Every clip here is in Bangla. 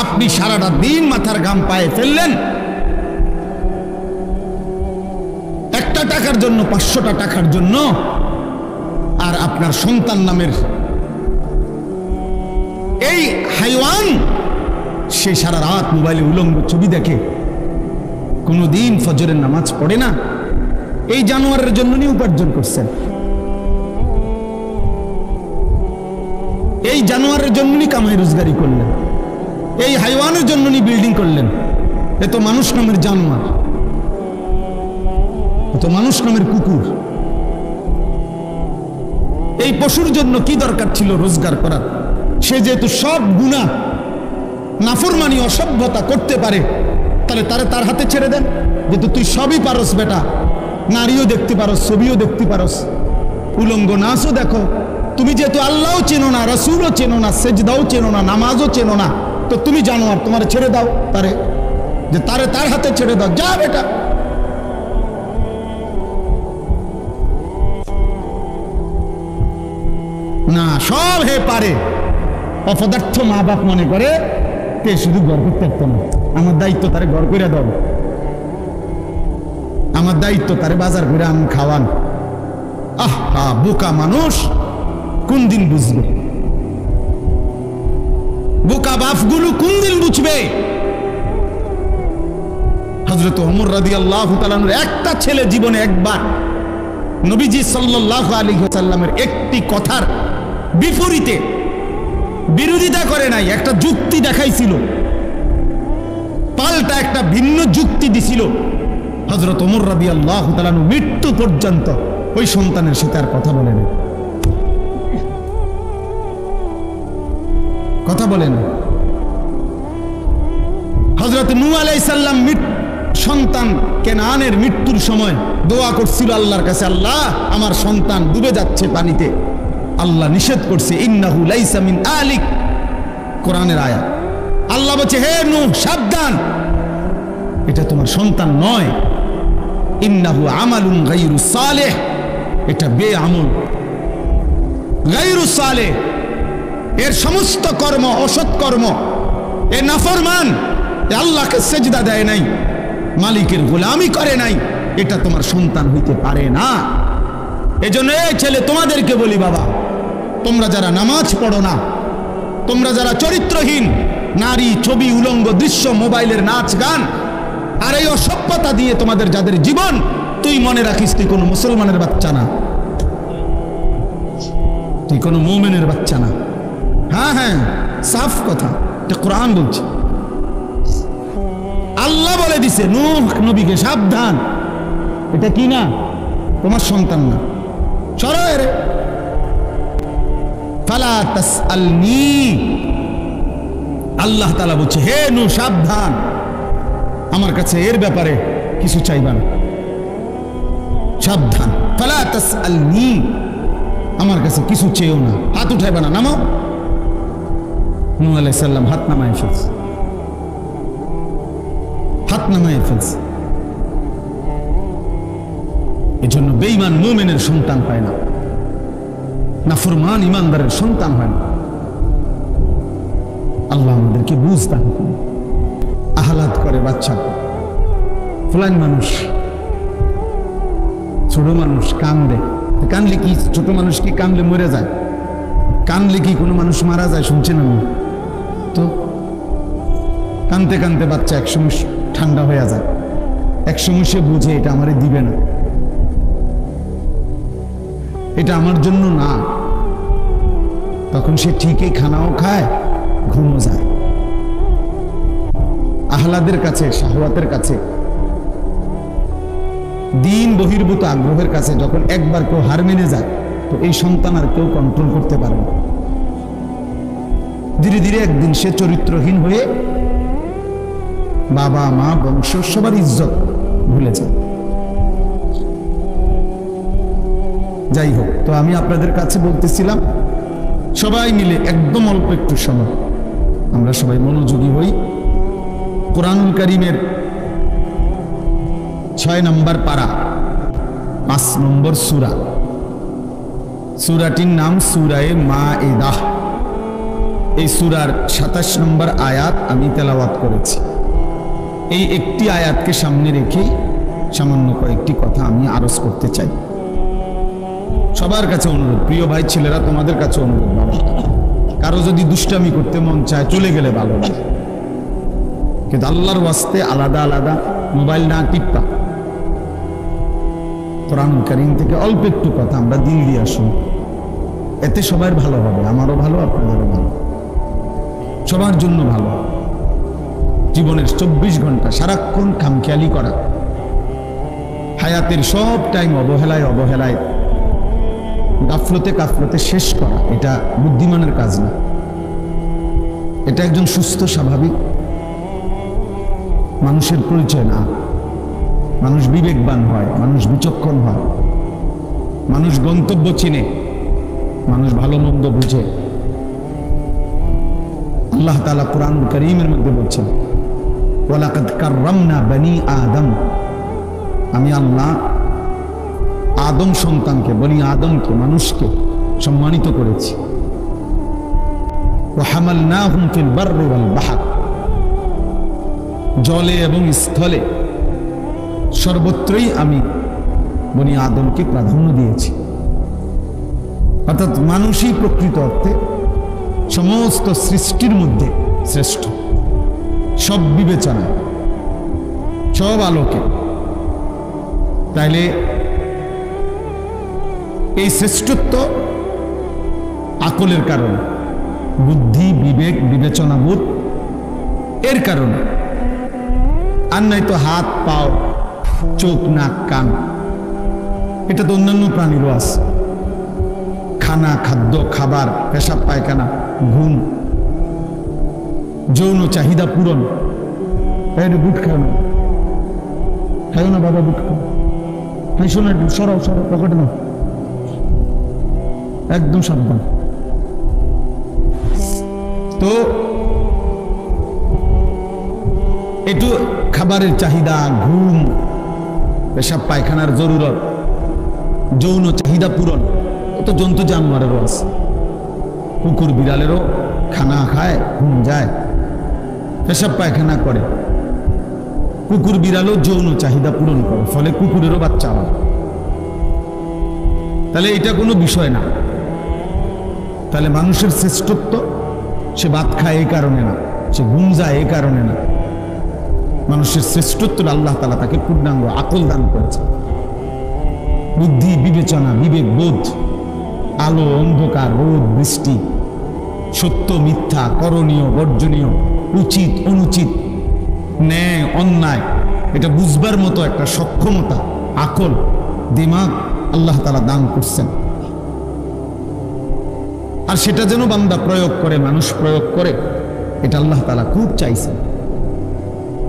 আপনি সারাটা দিন মাথার ঘাম পায়ে ফেললেন একটা টাকার জন্য, 500টা টাকার জন্য, আর আপনার সন্তান নামের এই হাইওয়ান সে সারা রাত মোবাইলে উলঙ্গ ছবি দেখে, কোনোদিন ফজরের নামাজ পড়ে না। এই জানোয়ারের জন্য নি উপার্জন করছেন, এই জানোয়ারের জন্য নি কামাই রোজগারি করলেন, এই হাইওয়ানের জন্য নি বিল্ডিং করলেন। এ তো মানুষ নামের জানোয়ার, এ তো মানুষ নামের কুকুর। এই পশুর জন্য কি দরকার ছিল রোজগার করার? সে যেহেতু সব গুনাহ নাফরমানি অসভ্যতা করতে পারে, তাহলে তার হাতে ছেড়ে দেন। যেহেতু তুই সবই পারস বেটা, নারীও দেখতে পারস, ছবিও দেখতে পারস, উলঙ্গ নাচও দেখো। তুমি যেহেতু আল্লাহও চেনো না, রাসূলও চেনো না, সেজদাও চেনো না, নামাজও চেনো না, তো তুমি জানোয়ার, তোমার ছেড়ে দাও তারে, যে তার হাতে ছেড়ে দাও, যা বেটা। না, সব হে পারে। অপদার্থ মা বাপ মনে করে তে শুধু ঘর করতে পারতো না, আমার দায়িত্ব তারে ঘর করে দাও, আমার দায়িত্ব তারে বাজার করে আম খাওয়ান। আহা, বোকা মানুষ কোন দিন বুঝবে? বোকা বাপগুলো কোন দিন বুঝবে? হযরত ওমর রাদিয়াল্লাহু তাআলা একটা ছেলে জীবনে একবার নবীজি সাল্লাল্লাহু আলাইহি ওয়াসাল্লামের একটি কথার বিপরীতে বিরোধিতা করে নাই, একটা যুক্তি দেখাইছিল, পাল্টা একটা ভিন্ন যুক্তি দিছিল। হযরত ওমর রাদিয়াল্লাহু তাআলা মৃত্যু পর্যন্ত ওই সন্তানের সাথে আর কথা বলেন, কথা বলেন। হযরত নূহ আলাইহিস সালাম সন্তান কেনানের মৃত্যুর সময় দোয়া করছিল আল্লাহর কাছে, আল্লাহ আমার সন্তান ডুবে যাচ্ছে পানিতে। আল্লাহ নিষেধ করছে, ইন্নাহু লাইসা মিন আলিক, কোরআনের আয়াত। আল্লাহ বলছে, হে নূহ সাবধান, এটা তোমার সন্তান নয়। ইন্নাহু আমালুন গায়রু সালেহ, এটা বেআমল, গায়রু সালেহ, এর সমস্ত কর্ম অসৎ কর্ম, এ নাফরমান, এ আল্লাহকে সেজদা দেয় নাই, মালিকের গোলামি করে নাই, এটা তোমার সন্তান হইতে পারে না। এজন্য এই ছেলে তোমাদেরকে বলি, বাবা তোমরা যারা নামাজ পড়ো না, তোমরা যারা চরিত্রহীন নারী, ছবি, উলঙ্গ দৃশ্য, মোবাইলের নাচ গান আর এই অসভ্যতা দিয়ে তোমাদের যাদের জীবন, তুই মনে রাখিস তুই কোনো মুসলমানের বাচ্চা না, তুই কোনো মুমিনের বাচ্চা না। হ্যাঁ হ্যাঁ, সাফ কথা, এটা কোরআন বলছে। আল্লাহ বলে দিছে নূহ নবীকে, সাবধান, এটা কি না তোমার সন্তান না, সরো রে। ফালা তাসআলনি, আল্লাহ তাআলা বলছে, হে নূহ সাবধান, আমার কাছে এর ব্যাপারে কিছু চাইবা না, সাবধান। ফালা তাসআলনি, আমার কাছে কিছু চেয়েও না, হাত উঠাইবা না, নামো। নূহ আলাইহিস সালাম হাত নামায় ফেলছে, হাত নামায় ফেলছে। এজন্য বেঈমান মুমিনের সন্তান পায় না, নাফরমান ইমানদারের সন্তান হয় না। আল্লাহ আমাদেরকে বুঝ দান করুন। আহ্লাদ করে বাচ্চা, ফুলান মানুষ, ছোট মানুষ কান্দে, কানলে কি ছোট মানুষ কি কানলে মরে যায়? কানলে কি কোনো মানুষ মারা যায়? শুনছেন আমি তো, কানতে কানতে বাচ্চা একসময় ঠান্ডা হয়ে যায়, একসময় সে বুঝে এটা আমারে দিবে না, এটা আমার জন্য না, তখন সে ঠিকই খানাও খায়, ঘুমও যায়। আহ্লাদের কাছে, শাহওয়াতের কাছে, দিন বহির্ভূত আগ্রহের কাছে যখন একবার কেউ হার মেনে যায়, তো এই সন্তান আর কেউ কন্ট্রোল করতে পারে না। ধীরে ধীরে একদিন সে চরিত্রহীন হয়ে বাবা মা বংশ সবার ইজ্জত ভুলে যায়। যাই হোক, তো আমি আপনাদের কাছে বলতেছিলাম, সবাই মিলে একদম অল্প একটু সময় আমরা সবাই মনোযোগী হই। কোরআনুল কারীমের 6 নম্বর পারা, 5 নম্বর সূরা, সূরাটির নাম সূরায়ে মাঈদা। এই সূরার 27 নম্বর আয়াত আমি তেলাওয়াত করেছি। এই একটি আয়াতকে সামনে রেখেই সামান্য কয়েকটি কথা আমি আরজ করতে চাই। সবার কাছে অনুরোধ, প্রিয় ভাই ছেলেরা, তোমাদের কাছে অনুরোধ, বাবা কারো যদি দুষ্টামি করতে মন চায় চলে গেলে ভালো লাগে, কিন্তু আল্লাহর ওয়াস্তে আলাদা আলাদা মোবাইল না টিপা, কোরআন কারীম থেকে অল্প একটু কথা আমরা দিল দিয়ে আসুন, এতে সবার ভালো হবে, আমারও ভালো, আপনাদেরও ভালো, সবার জন্য ভালো। জীবনের 24 ঘন্টা সারাক্ষণ খামখেয়ালি করা, হায়াতের সব টাইম অবহেলায় অবহেলায় গাফলতে কাফলতে শেষ করা, এটা বুদ্ধিমানের কাজ না। এটা একজন সুস্থ স্বাভাবিক মানুষের পরিচয় না। মানুষ বিবেকবান হয়, মানুষ বিচক্ষণ হয়, মানুষ গন্তব্য চিনে, মানুষ ভালো মন্দ বুঝে। আল্লাহ তাআলা কুরআন কারীমের মধ্যে বলছেন, ওয়ালাকাদ কাররামনা বনি আদম, আমি আল্লাহ আদম সন্তানকে, বনি আদমকে, মানুষকে সম্মানিত করেছি। ওয়া হামালনাহুম ফিল বাররি ওয়াল বাহর, জলে এবং স্থলে সর্বত্রই আমি বনি আদমকে প্রাধান্য দিয়েছি। অর্থাৎ মানুষই প্রকৃত অর্থে সমস্ত সৃষ্টির মধ্যে শ্রেষ্ঠ, সব বিবেচনায়, সব আলোকে। তাইলে এই শ্রেষ্ঠত্ব আকলের কারণে, বুদ্ধি, বিবেক, বিবেচনাবোধ এর কারণে, আর নাই তো হাত, পাও, চোখ, নাক, কান, এটা তো অন্যান্য প্রাণীরও আছে। খানা, খাদ্য, খাবার, পেশাব পায়খানা, ঘুম, যৌন চাহিদা পূরণ। বুট খাও না, খাও না বাবা, বুট খাও, হ্যাঁ শোনো, সরাও সরাও, পকেটে না, একদম সাবধান। তো একটু খাবারের চাহিদা, ঘুম, পেশাব পায়খানার জরুরত, যৌন চাহিদা পূরণ, তো জন্তু জানোয়ারেরও আছে। কুকুর বিড়ালেরও খানা খায়, ঘুম যায়, পেশাব পায়খানা করে। কুকুর বিড়ালও যৌন চাহিদা পূরণ করে, ফলে কুকুরেরও বাচ্চা হয়। তাহলে এটা কোনো বিষয় না। তাহলে মানুষের শ্রেষ্ঠত্ব, সে ভাত খায় এই কারণে না, সে ঘুম যায় এই কারণে না। মানুষের শ্রেষ্ঠত্ব আল্লাহ তাআলা তাকে পূর্ণাঙ্গ আকল দান করেছে, বুদ্ধি, বিবেচনা, বিবেক, বোধ, আলো, অন্ধকার, রোদ, বৃষ্টি, সত্য, মিথ্যা, করণীয়, বর্জনীয়, উচিত, অনুচিত, ন্যায়, অন্যায়, এটা বুঝবার মতো একটা সক্ষমতা, আকল, দিমাগ আল্লাহ তাআলা দান করছেন। আর সেটা যেন বান্দা প্রয়োগ করে, মানুষ প্রয়োগ করে, এটা আল্লাহ তাআলা খুব চাইছেন।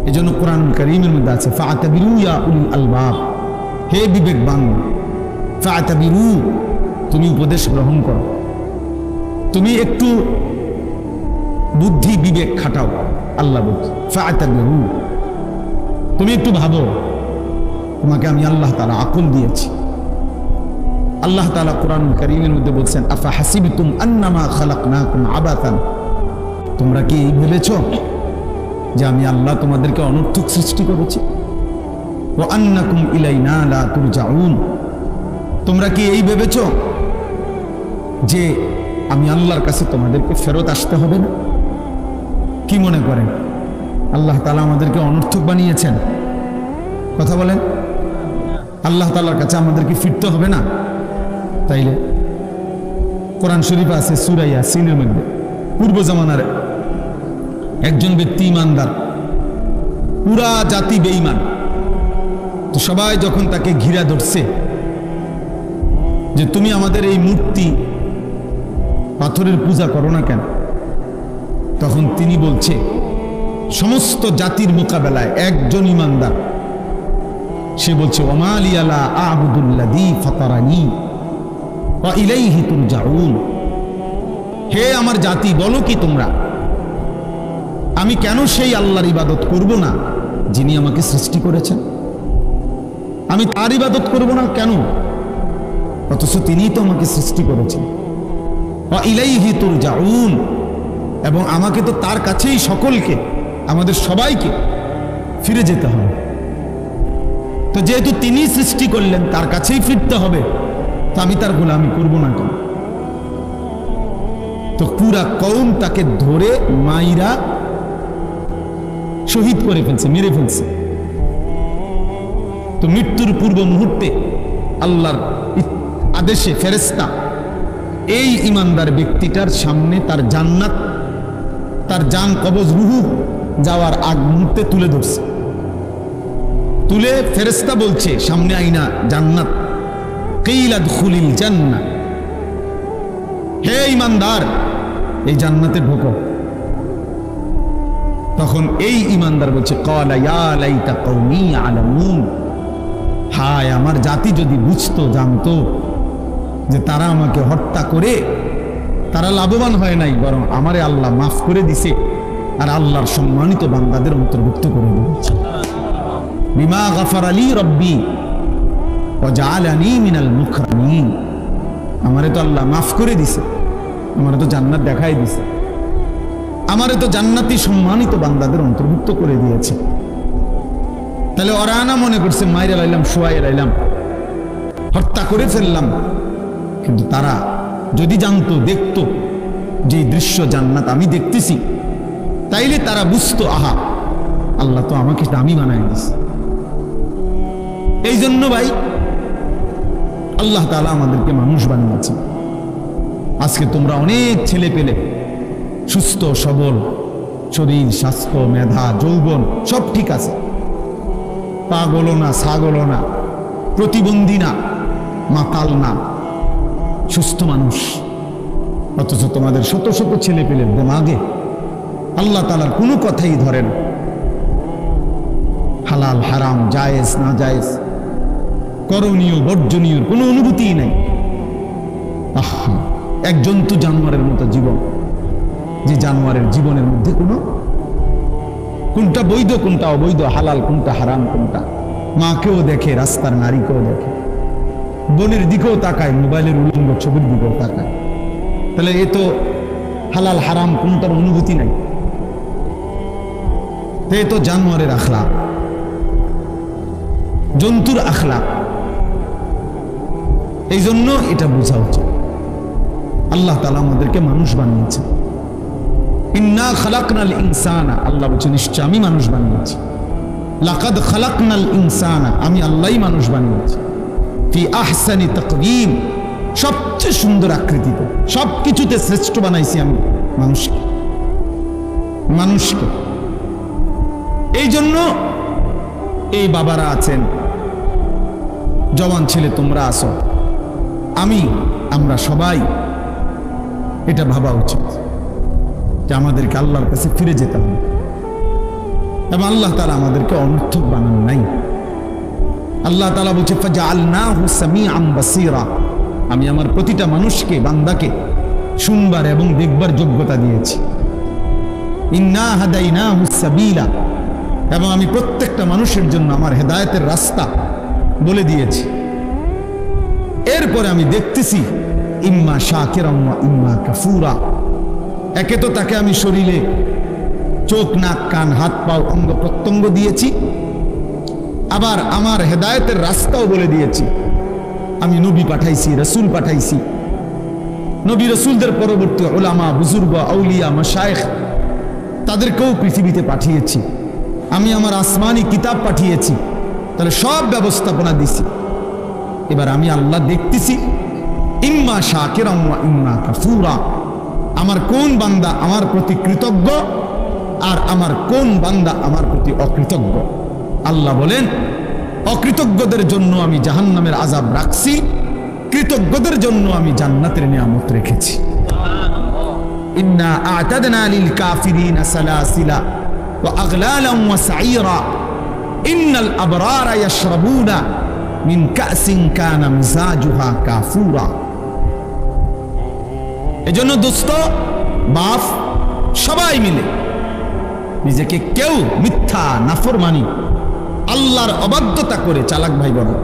এজন্য কোরআন কারীমের মধ্যে আছে, ফাআতাবিরু ইয়া উলিল আলবাব, হে বিবেকবান, ফাআতাবিরু, তুমি উপদেশ গ্রহণ করো, তুমি একটু বুদ্ধি বিবেক খাটাও। আল্লাহ বলছে ফাআতাবিরু, তুমি একটু ভাবো, তোমাকে আমি আল্লাহ তাআলা আকল দিয়েছি। আল্লাহ তাআলা কোরআন কারীমের মধ্যে বলছেন, আফা হাসিবতুম আন্নামা খালাকনাকুম আবাতান, তোমরা কি এই ভেবেছো যে আমি আল্লাহ তোমাদেরকে অনর্থক সৃষ্টি করেছি? ওয়া আন্নাকুম ইলাইনা লা তুরজাউন, তোমরা কি এই ভেবেছো যে আমি আল্লাহর কাছে তোমাদেরকে ফেরত আসতে হবে না? কি মনে করেন আল্লাহ তাআলা আমাদেরকে অনর্থক বানিয়েছেন? কথা বলেন, আল্লাহ তাআলার কাছে আমাদেরকে ফিরতে হবে না? তাইলে কোরআন শরীফে আছে সূরা ইয়াসিনের মধ্যে, পূর্ব জামানার একজন ব্যক্তি ইমানদার, পুরা জাতি বেঈমান, তো সবাই যখন তাকে ঘিরা ধরছে যে তুমি আমাদের এই মূর্তি পাথরের পূজা করো না কেন, তখন তিনি বলছে, সমস্ত জাতির মোকাবেলায় একজন ইমানদার, সে বলছে, ওমা লিয়া লা আ'বুদুল্লাযী ফাতারানী ওয়া ইলাইহি তুরজাউন, হে আমার জাতি, বলো কি তোমরা, আমি কেন সেই আল্লাহর ইবাদত করব না যিনি আমাকে সৃষ্টি করেছেন? আমি তার ইবাদত করব না কেন, অথচ তিনিই তো আমাকে সৃষ্টি করেছেন। ওয়া ইলাইহি তুরজাউন, এবং আমাকে তো তার কাছেই সকলকে, আমাদের সবাইকে ফিরে যেতে হবে। তো যেহেতু তিনি সৃষ্টি করলেন, তার কাছেই ফিরতে হবে, তো আমি তার গোলামি করব না কেন? তো পুরা কওম তাকে ধরে মাইরা শহীদ করে ফেলছে, মেরে ফেলছে। তো মৃত্যুর পূর্ব মুহূর্তে আল্লাহর আদেশে ফেরেশতা এই ইমানদার ব্যক্তিটার সামনে তার জান্নাত, তার জান কবজ রুহু যাওয়ার আগ মুহূর্তে তুলে ধরছে। তুলে ফেরেশতা বলছে সামনে আইনা জান্নাত, কিলা দুখুলিল জান্নাহ, হে ইমানদার এই জান্নাতে ঢোকো। তখন এই ইমানদার বলছে ক্বালা ইয়া লাইতা কওমি ইয়ালামুন, হায় আমার জাতি যদি বুঝতো, জানতো যে তারা আমাকে হত্যা করে তারা লাভবান হয় নাই, বরং আমারে আল্লাহ মাফ করে দিছে আর আল্লাহর সম্মানিত বান্দাদের অন্তর্ভুক্ত করে দিয়েছে। বিমা গাফার লি রব্বি ওয়া জাআলানি মিনাল মুকরামিন, আমারে তো আল্লাহ মাফ করে দিছে, আমারে তো জান্নাত দেখাই দিছে, আমারে তো জান্নাতি সম্মানিত বান্দাদের অন্তর্ভুক্ত করে দিয়েছে। তাহলে ওরা না মনে করছে মাইরে লাইলাম, শোয়াই লাইলাম, হত্যা করে ফেললাম, কিন্তু তারা যদি জানতো, দেখতো যে দৃশ্য জান্নাত আমি দেখতেছি, তাইলে তারা বুঝতো আহা আল্লাহ তো আমাকে দামি বানাই দিছে। এই জন্য ভাই আল্লাহ তাআলা আমাদেরকে মানুষ বানিয়েছে। আজকে তোমরা অনেক ছেলে পেলে সুস্থ সবল, শরীর স্বাস্থ্য মেধা যৌবন সব ঠিক আছে, পাগলও না ছাগলও না, প্রতিবন্ধী না মাতাল না, সুস্থ মানুষ। অথচ তোমাদের শত শত ছেলে পেলের দিমাগে আল্লাহ তাআলার কোনো কথাই ধরে না, হালাল হারাম জায়েজ না জায়েজ, করণীয় বর্জনীয় কোনো অনুভূতিই নাই। আহা, এক জন্তু জানোয়ারের মতো জীবন, যে জানোয়ারের জীবনের মধ্যে কোনটা বৈধ কোনটা অবৈধ, হালাল কোনটা হারাম কোনটা, মাকেও দেখে রাস্তার নারীকেও দেখে, বোনের দিকেও তাকায়, মোবাইলের উলঙ্গ ছবির দিকেও তাকায়। তাহলে এ তো হালাল হারাম কোনটার অনুভূতি নাই, এ তো জানোয়ারের আখলাক, জন্তুর আখলাক। এই জন্য এটা বোঝা উচিত আল্লাহ তাআলা আমাদেরকে মানুষ বানিয়েছে। ইন্না খালাকনাল ইনসানা, আল্লাহ বলছেন নিশ্চয় আমি মানুষ বানিয়েছি। লাকাদ খালাকনাল ইনসানা, আমি আল্লাহই মানুষ বানিয়েছি। ফি আহসানি তাকওয়িম, সবচেয়ে সুন্দর আকৃতিতে, সবকিছুতে শ্রেষ্ঠ বানাইছি আমি মানুষকে। এই জন্য এই বাবারা আছেন, জওয়ান ছেলে তোমরা আছো, আমরা সবাই এটা ভাবা উচিত যে আমাদেরকে আল্লাহর কাছে ফিরে যেতে হবে, এবং আল্লাহ তাআলা আমাদেরকে অনর্থক বানান নাই। আল্লাহ তাআলা বলছে ফাজআলনাহু সামিআন বাসীরা, আমি আমার প্রতিটা মানুষকে, বান্দাকে শুনবার এবং দেখবার যোগ্যতা দিয়েছি। ইন্না হাদাইনাহু সাবিলা, এবং আমি প্রত্যেকটা মানুষের জন্য আমার হেদায়েতের রাস্তা বলে দিয়েছি। এরপরে আমি দেখতেছি ইম্মা শাকিরান ওয়া ইম্মা কাফুরা, একে তো তাকে আমি শরীরে চোখ নাক কান হাত পাও অঙ্গ প্রত্যঙ্গ দিয়েছি, আবার আমার হেদায়েতের রাস্তাও বলে দিয়েছি। আমি নবী পাঠাইছি, রাসূল পাঠাইছি, নবী রাসূলদের পরবর্তী উলামা বুজুর্গ আউলিয়া মাশায়েখ তাদেরকেও পৃথিবীতে পাঠিয়েছি। আমি আমার আসমানি কিতাব পাঠিয়েছি, তাহলে সব ব্যবস্থাপনা দিছি। এবার আমি আল্লাহ দেখতেছি ইম্মা শাকিরান ওয়া ইম্মা কাফুরা, আমার কোন বান্দা আমার প্রতি কৃতজ্ঞ আর আমার কোন বান্দা আমার প্রতি অকৃতজ্ঞ। আল্লাহ বলেন অকৃতজ্ঞদের জন্য আমি জাহান্নামের আযাব রাখছি, কৃতজ্ঞদের জন্য আমি জান্নাতের নিয়ামত রেখেছি। ইন্না আ'তাদনা লিল কাফিরিনা সালাসিলা ওয়া আগলালান ওয়া সাঈরা ইন্নাল আবরারা ইয়াশরাবুনা মিন কাসিন কানা মিজাজুহা কাফুরা। এজন্য দোস্ত বাপ সবাই মিলে নিজেকে কেউ মিথ্যা নাফরমানি আল্লাহর অবাধ্যতা করে চালাক ভাই বলো,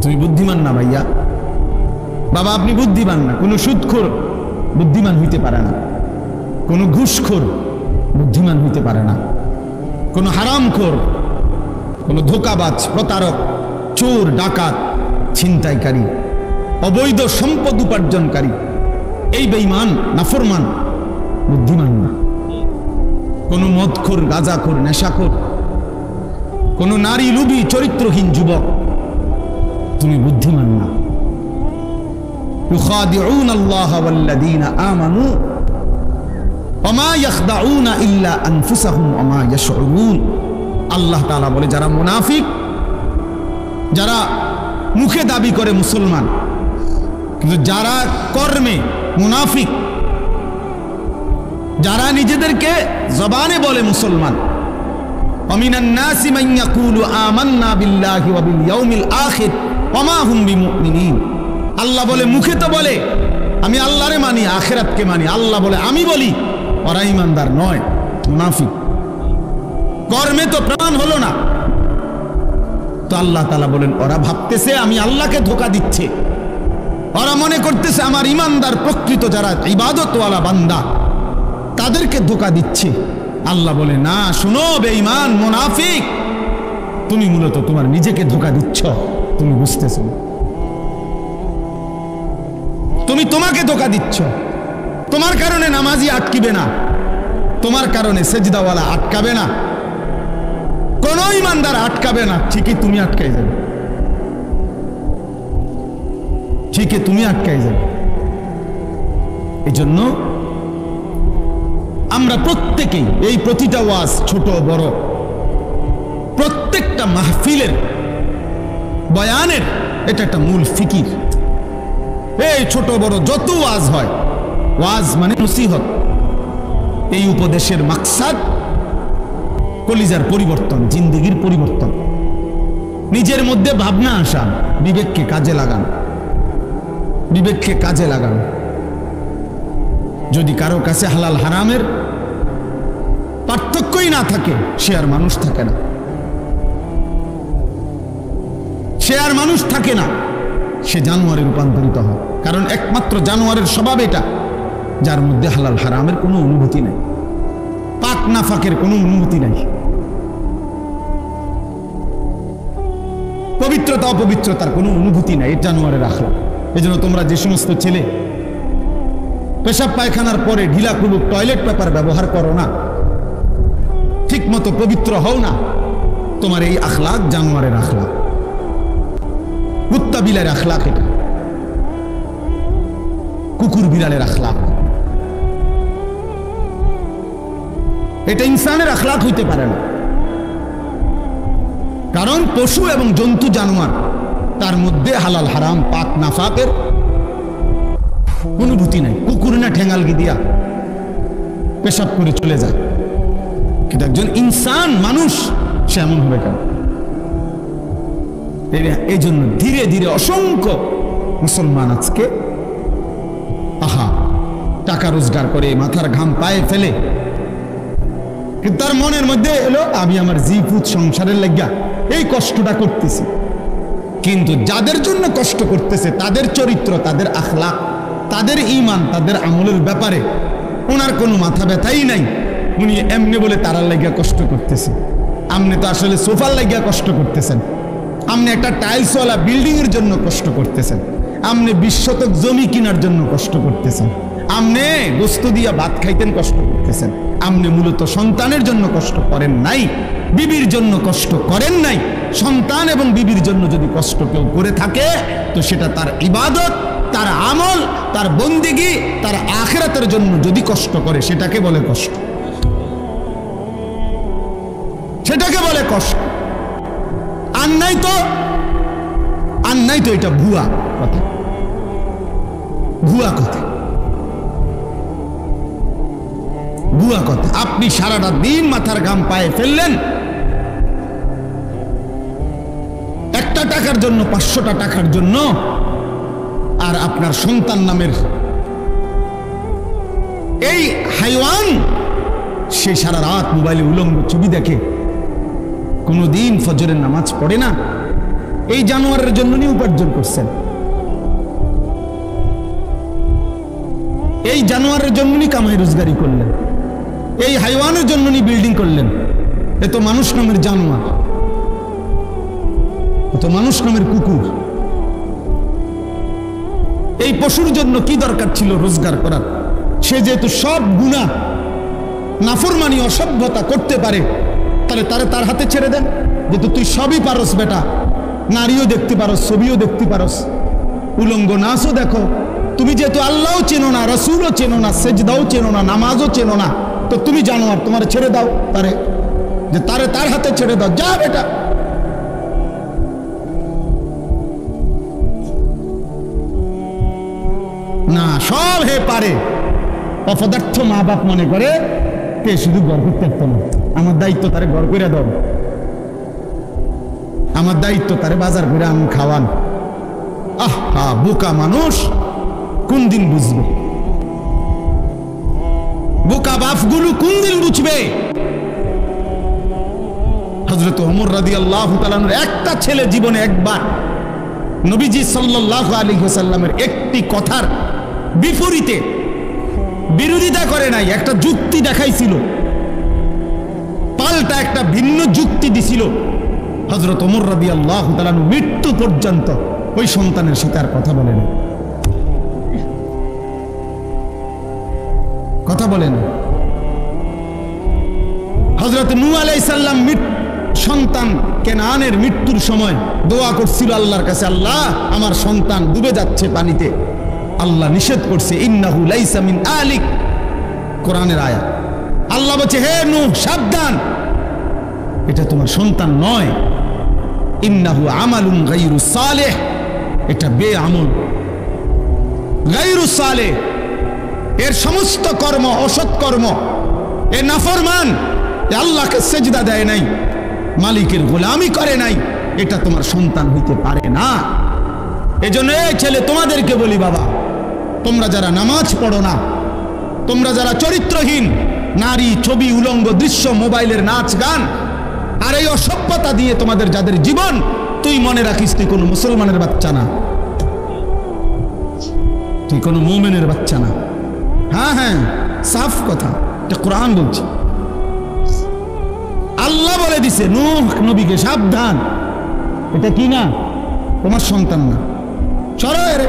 তুমি বুদ্ধিমান না ভাইয়া, বাবা আপনি বুদ্ধিমান না, কোনো সুদখোর বুদ্ধিমান হইতে পারে না, কোনো ঘুষখোর বুদ্ধিমান হইতে পারে না, কোনো হারামখোর, কোনো ধোঁকাবাজ, প্রতারক, চোর, ডাকাত, ছিনতাইকারী, অবৈধ সম্পদ উপার্জনকারী, এই বেঈমান নাফরমান বুদ্ধিমান না। কোনো মদখোর, গাঁজাখোর, নেশাখোর, কোনো নারী লুবী চরিত্রহীন যুবক, তুমি বুদ্ধিমান না। ইউখাদিউনা আল্লাহ ওয়াল্লাযীনা আমানু ওয়া মা ইয়াখদাউনা ইল্লা আনফুসাহুম ওয়া মা ইয়াশউরুন। আল্লাহ তাআলা বলে, যারা মুনাফিক, যারা মুখে দাবি করে মুসলমান কিন্তু যারা কর্মে মুনাফিক, যারা নিজেদেরকে জবানে বলে মুসলমান, ওয়ামিনান নাসি মান ইয়াকুলু আমান্না বিল্লাহি ওয়া বিল ইয়াউমিল আখির ওয়া মা হুম বিমুমিনিন। আল্লাহ বলে, মুখে তো বলে আমি আল্লাহরে মানি, আখিরাতকে মানি, আল্লাহ বলে আমি বলি, ওরা ঈমানদার নয়, মুনাফিক। কর্মে তো প্রমাণ হলো না। তো আল্লাহ তাআলা বলেন, ওরা ভাবতেছে আমি আল্লাহকে ধোঁকা দিচ্ছে, ওরা মনে করতেছে আমার ঈমানদার প্রকৃত যারা ইবাদতওয়ালা বান্দা তাদেরকে ধোঁকা দিচ্ছে। আল্লাহ বলে, না, শুনো বেঈমান মুনাফিক, তুমি মূলত তোমার নিজেকে ধোঁকা দিচ্ছ, তুমি বুঝতেছো। তুমি তোমাকে ধোঁকা দিচ্ছ। তোমার কারণে নামাজি আটকিবে না, তোমার কারণে সেজদাওয়ালা আটকাবে না, কোন ঈমানদার আটকাবে না, ঠিকই তুমি আটকাই যাবে, ঠিকই তুমি আটকাই যাবে। এই জন্য আমরা প্রত্যেকেই এই প্রতিটা ওয়াজ, ছোট বড়, প্রত্যেকটা মাহফিলের বয়ানের এটা একটা মূল ফিকির। এই ছোট বড় যত ওয়াজ হয়, ওয়াজ মানে নসিহত, এই উপদেশের মাকসাদ কলিজার পরিবর্তন, জিন্দেগির পরিবর্তন, নিজের মধ্যে ভাবনা আসা, বিবেককে কাজে লাগান, বিবেককে কাজে লাগান। যদি কারো কাছে হালাল হারামের পার্থক্যই না থাকে, সে আর মানুষ থাকে না, সে আর মানুষ থাকে না, সে জানোয়ারে রূপান্তরিত হয়। কারণ একমাত্র জানোয়ারের স্বভাব এটা, যার মধ্যে হালাল হারামের কোনো অনুভূতি নাই, পাক নাফাকের কোনো অনুভূতি নাই, পবিত্রতা অপবিত্রতার কোনো অনুভূতি নাই, এটা জানোয়ারের আখলাক। এই জন্য তোমরা যে সমস্ত ছেলে পেশাব পায়খানার পরে ঢিলা কুলুক টয়লেট পেপার ব্যবহার করো না, ঠিক মতো পবিত্র হও না, তোমার এই আখলাক জানোয়ারের আখলাক, কুত্তা বিলার আখলাক, এটা কুকুর বিড়ালের আখলাক, এটা ইনসানের আখলাক হইতে পারে না। কারণ পশু এবং জন্তু জানোয়ার, তার মধ্যে হালাল হারাম পাক নাফাকের অনুভূতি নাই। কুকুর না ঠেঙ্গালগি দিয়া পেশাব করে চলে যায়, কিন্তু একজন ইনসান মানুষ সে এমন হবে কেন? এই জন্য ধীরে ধীরে অসংখ্য মুসলমান আজকে টাকা রোজগার করে মাথার ঘাম পায়ে ফেলে, কিন্তু তার মনের মধ্যে এলো আমি আমার জিপুত সংসারের লাগিয়া এই কষ্টটা করতেছি। কিন্তু যাদের জন্য কষ্ট করতেছে তাদের চরিত্র, তাদের আখলাক, তাদের ঈমান, তাদের আমলের ব্যাপারে ওনার কোনো মাথা ব্যথাই নাই। উনি এমনি বলে তারার লাগিয়া কষ্ট করতেছে। আপনি তো আসলে সোফার লাগিয়া কষ্ট করতেছেন, আপনি একটা টাইলসওয়ালা বিল্ডিং এর জন্য কষ্ট করতেছেন, আপনি 20 শতক জমি কেনার জন্য কষ্ট করতেছেন, আপনি গোস্ত দিয়া ভাত খাইতেন কষ্ট করতেছেন, আপনি মূলত সন্তানের জন্য কষ্ট করেন নাই, বিবির জন্য কষ্ট করেন নাই। সন্তান এবং বিবির জন্য যদি কষ্ট কেউ করে থাকে তো সেটা তার ইবাদত, তার আমল, তার বন্দেগী, তার আখিরাতের জন্য যদি কষ্ট করে সেটাকে বলে কষ্ট, সেটাকে বলে কষ্ট। আর নাই তো এটা ভুয়া কথা, ভুয়া কথা, ভুয়া কথা। আপনি সারাটা দিন মাথার ঘাম পায়ে ফেললেন একটা টাকার জন্য, 500টা টাকার জন্য, আর আপনার সন্তান নামের এই হাইওয়ান সে সারা রাত মোবাইলে উলঙ্গ ছবি দেখে, কোনোদিন ফজরের নামাজ পড়ে না, এই জানোয়ারের জন্য নিয়ে উপার্জন করছেন। এই জানোয়ারের জন্য কামাই রোজগারি করলেন, এই হাইওয়ানের জন্য বিল্ডিং করলেন। এ তো মানুষ নামের জানোয়ার, এ তো মানুষ নামের কুকুর। এই পশুর জন্য কি দরকার ছিল রোজগার করার? সে যেহেতু সব গুনাহ নাফরমানি অসভ্যতা করতে পারে, তাহলে তার হাতে ছেড়ে দেন। যেহেতু তুই সবই পারস বেটা, নারীও দেখতে পারস, ছবিও দেখতে পারস, উলঙ্গ নাচও দেখো। তুমি যেহেতু আল্লাহও চেনো না, রসুলও চেনো না, সেজদাও চেনো না, নামাজও চেনো না, তো তুমি জানোয়ার, তোমার ছেড়ে দাও তার হাতে ছেড়ে দাও, যা বেটা। না, সব হে পারে। অপদার্থ মা বাপ মনে করে কে শুধু গড় করতে পারতো না, আমার দায়িত্ব তারে গড় করে দাও, আমার দায়িত্ব তারে বাজার করে আম খাওয়ান। আহা, বোকা মানুষ কোন দিন বুঝবে? বোকা বাপগুলো কোন দিন বুঝবে? হযরত ওমর রাদিয়াল্লাহু তাআলা একটা ছেলে জীবনে একবার নবীজি সাল্লাল্লাহু আলাইহি ওয়াসাল্লামের একটি কথার বিপরীতে বিরোধিতা করে নাই, একটা যুক্তি দেখাইছিল, পাল্টা একটা ভিন্ন যুক্তি দিছিল। হযরত ওমর রাদিয়াল্লাহু তাআলা মৃত্যু পর্যন্ত ওই সন্তানের সাথে আর কথা বলেন, কথা বলেন। হযরত নূহ আলাইহিস সালাম সন্তান কেনানের মৃত্যুর সময় দোয়া করছিল আল্লাহর কাছে, আল্লাহ আমার সন্তান ডুবে যাচ্ছে পানিতে। আল্লাহ নিষেধ করছে, ইন্নাহু লাইসা মিন আলিক, কোরআনের আয়াত। আল্লাহ বলছে, হে নূহ সাবধান, এটা তোমার সন্তান নয়। ইন্নাহু আমালুন গায়রু সালেহ, এটা বেআমল, গায়রু সালেহ, এর সমস্ত কর্ম অসৎ কর্ম, এ নাফরমান, আল্লাহকে সেজদা দেয় নাই, মালিকের গোলামি করে নাই, এটা তোমার সন্তান হইতে পারে না। এজন্য এই ছেলে তোমাদেরকে বলি, বাবা তোমরা যারা নামাজ পড়ো না, তোমরা যারা চরিত্রহীন নারী, ছবি, উলঙ্গ দৃশ্য, মোবাইলের নাচ গান আর এই অসভ্যতা দিয়ে তোমাদের যাদের জীবন, তুই মনে রাখিস তুই কোনো মুসলমানের বাচ্চা না, তুই কোনো মুমিনের বাচ্চা না। হ্যাঁ হ্যাঁ, সাফ কথা, এটা কোরআন বলছে। আল্লাহ বলে দিছে নূহ নবীকে, সাবধান, এটা কি না তোমার সন্তান না, সরো এরে।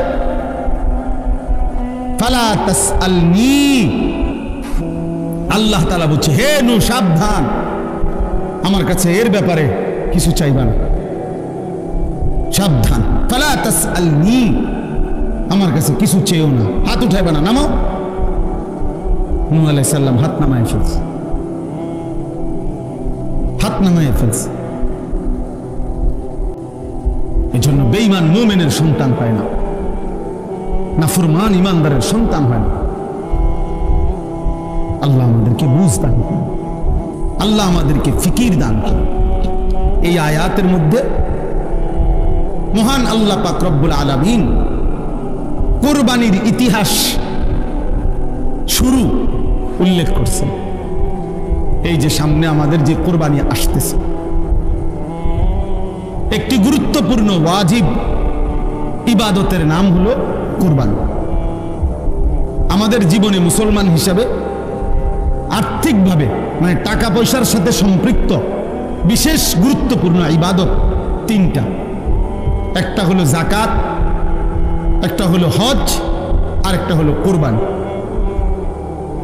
ফালা তাসআলনি, আল্লাহ তাআলা বলছে, হে নূহ সাবধান, আমার কাছে এর ব্যাপারে কিছু চাইবা না, সাবধান। ফালা তাসআলনি, আমার কাছে কিছু চেয়েও না, হাত উঠাইবা না, নামাও। নূহ আলাইহিস সালাম হাত নামায় ফেলছে, হাত নামায় ফেলছে। এজন্য বেঈমান মুমিনের সন্তান পায় না, নাফরমান ইমানদারের সন্তান হয় না। আল্লাহ আমাদেরকে বুঝ দান করেন, আল্লাহ আমাদেরকে ফিকির দান করেন। এই আয়াতের মধ্যে মহান আল্লাহ পাক রব্বুল আলামিন কুরবানির ইতিহাস শুরু উল্লেখ করছেন। এই যে সামনে আমাদের যে কুরবানি আসতেছে, একটি গুরুত্বপূর্ণ ওয়াজিব ইবাদতের নাম হলো কুরবানি। আমাদের জীবনে মুসলমান হিসাবে আর্থিকভাবে মানে টাকা পয়সার সাথে সম্পৃক্ত বিশেষ গুরুত্বপূর্ণ ইবাদত তিনটা। একটা হলো যাকাত, একটা হলো হজ, আর একটা হলো কুরবানি।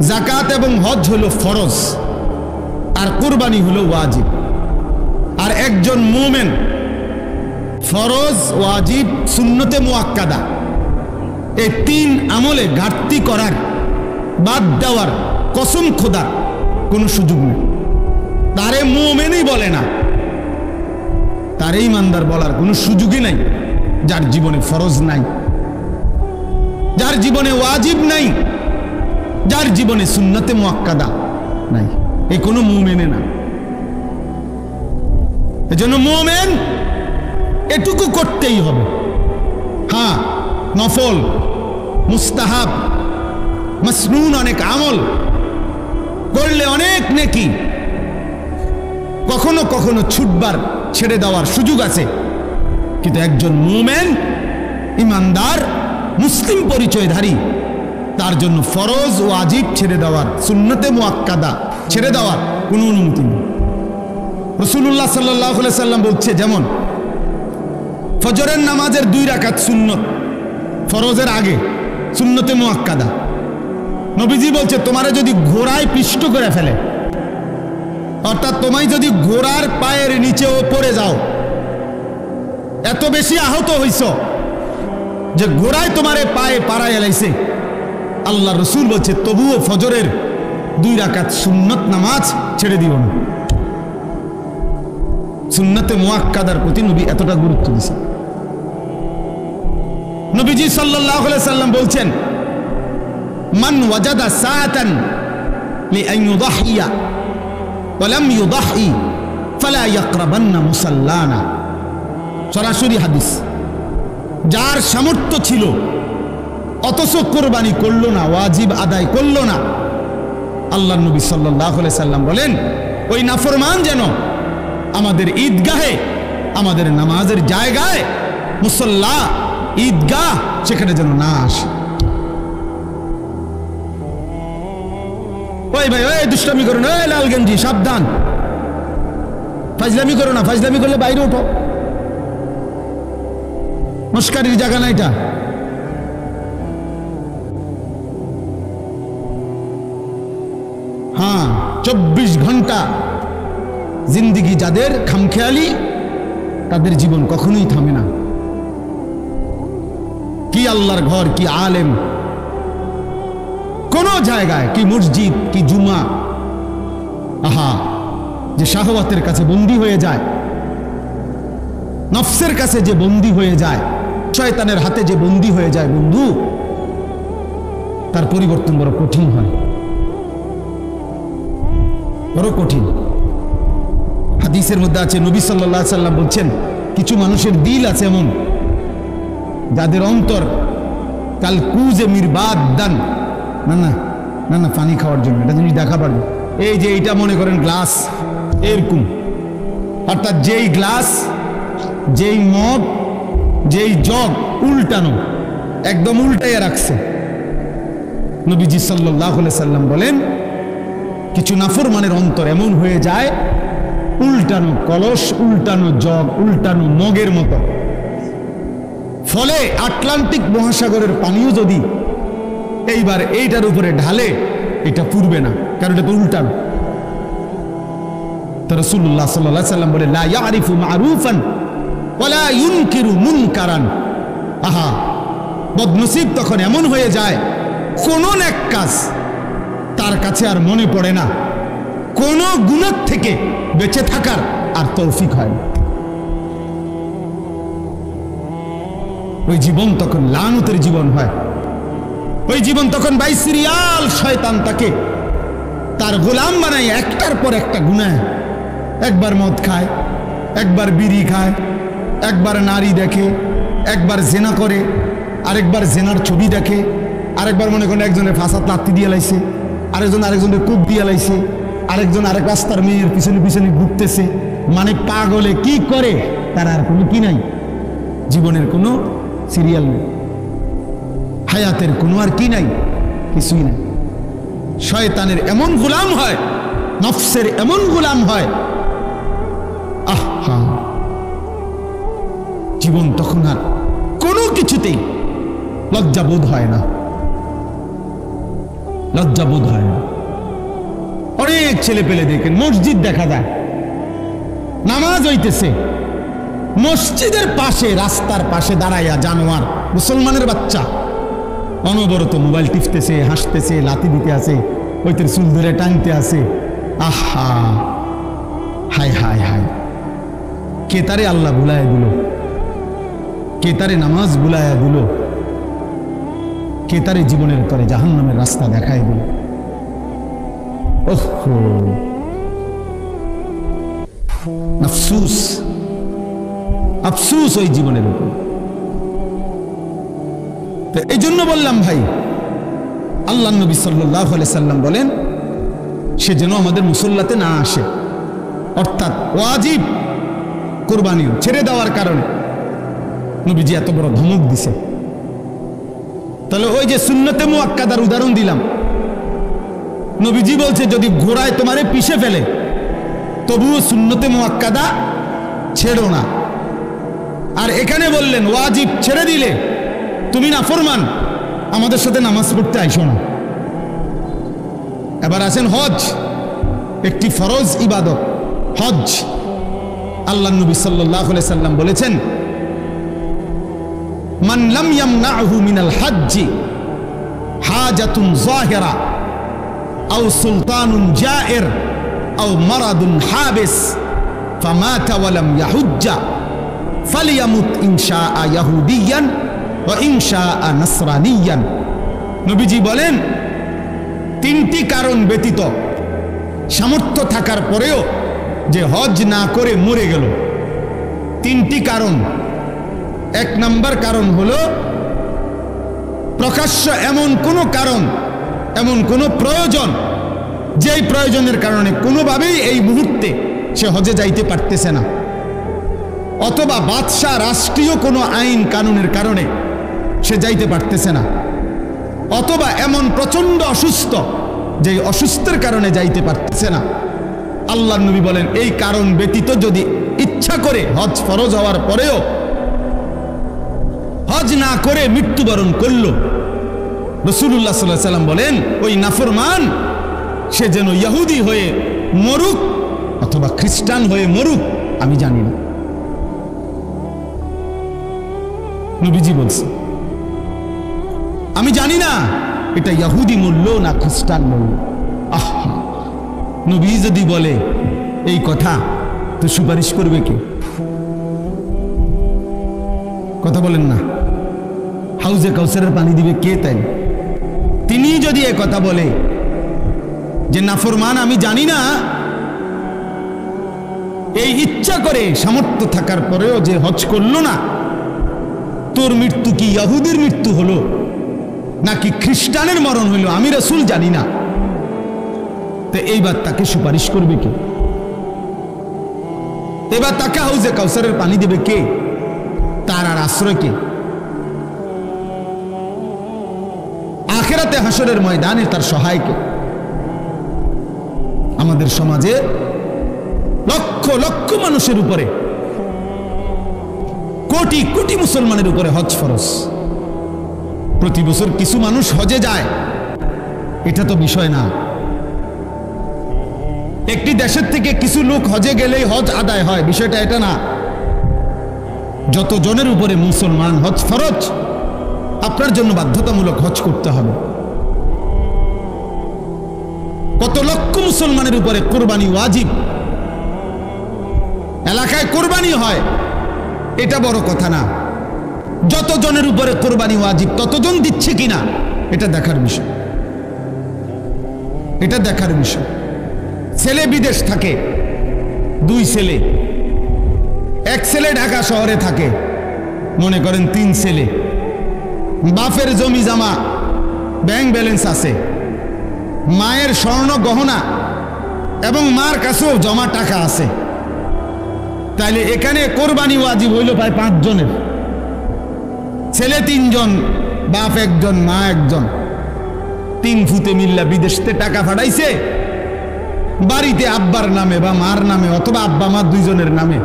যাকাত এবং হজ হলো ফরজ, আর কুরবানি হলো ওয়াজিব। আর একজন মুমিন ফরজ, ওয়াজিব, সুন্নতে মুআক্কাদা এই তিন আমলে ঘাটতি করার, বাদ দেওয়ার, কসম খোদার কোনো সুযোগ নেই। তারে মুমিনই বলে না, তারে ইমানদার বলার কোনো সুযোগই নাই যার জীবনে ফরজ নাই, যার জীবনে ওয়াজিব নাই, যার জীবনে সুন্নতে মুআক্কাদা নাই, এই কোনো মুমিনে না। এজন্য মুমিন এটুকু করতেই হবে। হ্যাঁ, নফল, মুস্তাহাব, মাসনুন অনেক আমল করলে অনেক নেকি, কখনো কখনো ছুটবার, ছেড়ে দেওয়ার সুযোগ আছে। কিন্তু একজন মুমিন, ইমানদার, মুসলিম পরিচয়ধারী, তার জন্য ফরজ ও ওয়াজিব ছেড়ে দেওয়ার, সুন্নতে মুআক্কাদা ছেড়ে দেওয়ার কোনো অনুমতি নেই। রাসূলুল্লাহ সাল্লাল্লাহু আলাইহি সাল্লাম বলছে, যেমন ফজরের নামাজের 2 রাকাত সুন্নত ফরজের আগে, সুন্নতে মুআক্কাদা। নবীজি বলছে, তোমারে যদি ঘোড়ায় পিষ্ট করে ফেলে, অর্থাৎ তোমায় যদি ঘোড়ার পায়ের নিচেও পড়ে যাও, এত বেশি আহত হইছ যে ঘোড়ায় তোমারে পায়ে পাড়ায় এলাইছে, আল্লাহ রসুল বলছে তবুও ফজরের 2 রাকাত সুন্নত নামাজ ছেড়ে দিও না। সুন্নতে মুআক্কাদার প্রতি নবী এতটা গুরুত্ব দিয়েছে। নবীজি সাল্লাল্লাহু আলাইহি সাল্লাম বলছেন, মান ওয়াজাদা সাআতান লিআন ইউদাহিয়া ওয়া লাম ইউদাহি ফালা ইয়াকরাবান্না মুসাল্লানা। সরাসরি হাদিস। যার সামর্থ্য ছিল অথচ কোরবানি করলো না, ওয়াজিব আদায় করলো না, আল্লাহর নবী সাল্লাল্লাহু আলাইহি সাল্লাম বলেন ওই নাফরমান যেন আমাদের ঈদগাহে, আমাদের নামাজের জায়গায়, মুসল্লা ঈদগাহ, সেখানে যেন না আসে। ওই ভাই, ওই দুষ্টামি করো না, ওই লাল গেঞ্জি সাবধান, ফাজলামি করো না, ফাজলামি করলে বাইরে ওঠো, মস্কারির জায়গা না এটা। হ্যাঁ, 24 ঘন্টা জিন্দিগি যাদের খামখেয়ালি, তাদের জীবন কখনোই থামে না। কি আল্লাহর ঘর, কি আলেম, কোন জায়গায়, কি মসজিদ, কি জুমা, আহা, যে শাহওয়াতের কাছে বন্দী হয়ে যায়, নফসের কাছে যে বন্দী হয়ে যায়, শয়তানের হাতে যে বন্দী হয়ে যায়, বন্ধু, তার পরিবর্তন বড় কঠিন হয়, বড় কঠিন। হাদিসের মধ্যে আছে, নবী সাল্লাল্লাহু আলাইহি সাল্লাম বলছেন, কিছু মানুষের দিল আছে এমন, যাদের অন্তর কাল কুজে মিরবাদ দান, না না না না, পানি খাওয়ার জন্য, এটা জিনিস দেখা পারবে। এই যে এইটা মনে করেন গ্লাস, এরকম, অর্থাৎ যেই গ্লাস, যেই মগ, যেই জগ উল্টানো, একদম উল্টাইয়া রাখছে। নবীজি সাল্লাল্লাহু আলাইহি সাল্লাম বলেন, কিছু নাফরমানের অন্তর এমন হয়ে যায়, উল্টানো কলস, উল্টানো জগ, উল্টানো মগের মতো। ফলে আটলান্টিক মহাসাগরের পানিও যদি এইবার এইটার উপরে ঢালে, এটা পুরবে না, কারণ এটা তো উল্টানো। তো রাসূলুল্লাহ সাল্লাল্লাহু আলাইহি সাল্লাম বলে, লা ইয়ারিফু মা'রুফান ওয়া লা ইউনকিরু মুনকারান। আহা, বদনসিব তখন এমন হয়ে যায়, কোন নেক কাজ তার কাছে আর মনে পড়ে না, কোন গুনাহ থেকে বেঁচে থাকার আর তৌফিক হয় না। ওই জীবন তখন লানতের জীবন হয়। ওই জীবন তখন বাইসিরিয়াল শয়তান তাকে তার গোলাম বানায়, একটার পর একটা গুনাহ। একবার মদ খায়, একবার বিড়ি খায়, একবার নারী দেখে, একবার জেনা করে, আরেকবার জেনার ছবি দেখে, আরেকবার মনে করেন একজনের ফাঁসাত লাত্তি দিয়ে লাইছে, আরেকজনের কূপ দিয়ে লাইছে, আরেকজন আরেক রাস্তার মেয়ের পিছনে পিছনে ঘুরতেছে। মানে পাগলে কি করে তার আর কোনো কি নাই, জীবনের কোনো সিরিয়াল নেই, হায়াতের কোনো আর কি নাই, কিছুই নাই। শয়তানের এমন গোলাম হয়, নফসের এমন গোলাম হয়, আহা, জীবন তখন আর কোনো কিছুতেই লজ্জাবোধ হয় না, লজ্জাবোধ হয় না। অনেক ছেলে পেলে দেখেন, মসজিদ দেখা যায়, নামাজ হইতেছে, মসজিদের পাশে, রাস্তার পাশে দাঁড়াইয়া জানোয়ার মুসলমানের বাচ্চা অনবরত মোবাইল টিপতেছে, হাসতেছে, লাথি দিতে আছে, ওইতের চুল ধরে টানতে আছে। আহা, হায় হায় হায়, কে তারে আল্লাহ ভুলাইয়া দিল, কে তারে নামাজ ভুলাইয়া দিল, কে তারে জীবনের তরে জাহান্নামের রাস্তা দেখায় দিল। ওহো, আফসুস, আফসুস ওই জীবনের উপর। তো এই জন্য বললাম ভাই, আল্লাহ নবী সাল্লাল্লাহু আলাইহি সাল্লাম বলেন, সে যেন আমাদের মুসল্লাতে না আসে, অর্থাৎ ওয়াজিব কুরবানিও ছেড়ে দেওয়ার কারণে নবীজি এত বড় ধমক দিছে। তাহলে ওই যে সুন্নতে মুআক্কাদার উদাহরণ দিলাম, নবীজি বলছে যদি ঘোড়ায় তোমারে পিষে ফেলে তবুও সুন্নতে মুআক্কাদা ছেড়ো না। আর এখানে বললেন ওয়াজিব ছেড়ে দিলে তুমি নাফরমান, আমাদের সাথে নামাজ পড়তে আইসো না। এবার আছেন হজ, একটি ফরজ ইবাদত হজ। আল্লাহ নবী সাল্লাল্লাহু আলাইহি সাল্লাম বলেছেন মান লাম ইয়ামনাহু মিনাল হজ্জি হাজাতুন যাহিরা আও সুলতানুন জায়ের আও মারাদুন হাবিস ফামাতা ওয়া লাম ইয়াহুজ্জা ফালিয়ামুত ইনশাআ ইয়াহুদিয়ান ওয়া ইনশাআ নাসরানিয়ান। নবীজি বলেন তিনটি কারণ ব্যতীত সামর্থ্য থাকার পরেও যে হজ না করে মরে গেল, তিনটি কারণ। এক নম্বর কারণ হলো প্রকাশ্য এমন কোনো কারণ, এমন কোনো প্রয়োজন, যেই প্রয়োজনের কারণে কোনোভাবেই এই মুহূর্তে সে হজে যাইতে পারতেছে না, অথবা বাদশাহ রাষ্ট্রীয় কোনো আইন কানুনের কারণে সে যাইতে পারতেছে না, অথবা এমন প্রচন্ড অসুস্থ যে অসুস্থের কারণে যাইতে পারতেছে না। আল্লাহর নবী বলেন এই কারণ ব্যতীত যদি ইচ্ছা করে হজ ফরজ হওয়ার পরেও হজ না করে মৃত্যুবরণ করল, রাসূলুল্লাহ সাল্লাল্লাহু আলাইহি ওয়াসাল্লাম বলেন ওই নাফরমান সে যেন ইহুদি হয়ে মরুক অথবা খ্রিস্টান হয়ে মরুক, আমি জানি না। নবীজি বলছে আমি জানি না এটা ইহুদি মূল্য না খ্রিস্টান মূল্য। আহা, নবী যদি বলে এই কথা তো সুপারিশ করবে কে? কথা বলেন না, হাউজে কাউসারের পানি দিবে কে? তাই তিনি যদি এ কথা বলে যে নাফরমান আমি জানি না, এই ইচ্ছা করে সামর্থ্য থাকার পরেও যে হজ করলো না, তোর মৃত্যু কি ইহুদির মৃত্যু হলো নাকি খ্রিস্টানের মরণ হইল, আমি রাসূল জানি না, তো এইবার তাকে সুপারিশ করবে কে? এবার তাকে হাউজে কাউসারের পানি দেবে কে? তার আর আশ্রয় কে? আখিরাতে হাসরের ময়দানে তার সহায় কে? আমাদের সমাজে লক্ষ লক্ষ মানুষের উপরে, কোটি কোটি মুসলমানের উপরে হজ ফরজ। প্রতি বছর কিছু মানুষ হজে যায়, এটা তো বিষয় না। একটি দেশের থেকে কিছু লোক হজে গেলেই হজ আদায় হয়, বিষয়টা এটা না। যত জনের উপরে মুসলমান হজ ফরজ, আপনার জন্য বাধ্যতামূলক হজ করতে হবে। কত লক্ষ মুসলমানের উপরে কোরবানি ওয়াজিব। এলাকায় কোরবানি হয় এটা বড় কথা না, যত জনের উপরে কোরবানি ওয়াজিব ততজন দিচ্ছে কিনা এটা দেখার বিষয়, এটা দেখার বিষয়। ছেলে বিদেশ থাকে, দুই ছেলে, এক ছেলে ঢাকা শহরে থাকে, মনে করেন তিন ছেলে, বাপের জমি জমা ব্যাংক ব্যালেন্স আছে, মায়ের স্বর্ণ গহনা এবং মার কাছেও জমা টাকা আছে, তাইলে এখানে কোরবানি ওয়াজিব হইল প্রায় 5 জনের। ছেলে 3 জন, বাপ 1 জন, মা 1 জন, 3 ফুতে মিল্লা বিদেশতে টাকা পাঠাইছে, বাড়িতে আব্বার নামে বা মার নামে অথবা আব্বা মা 2 জনের নামে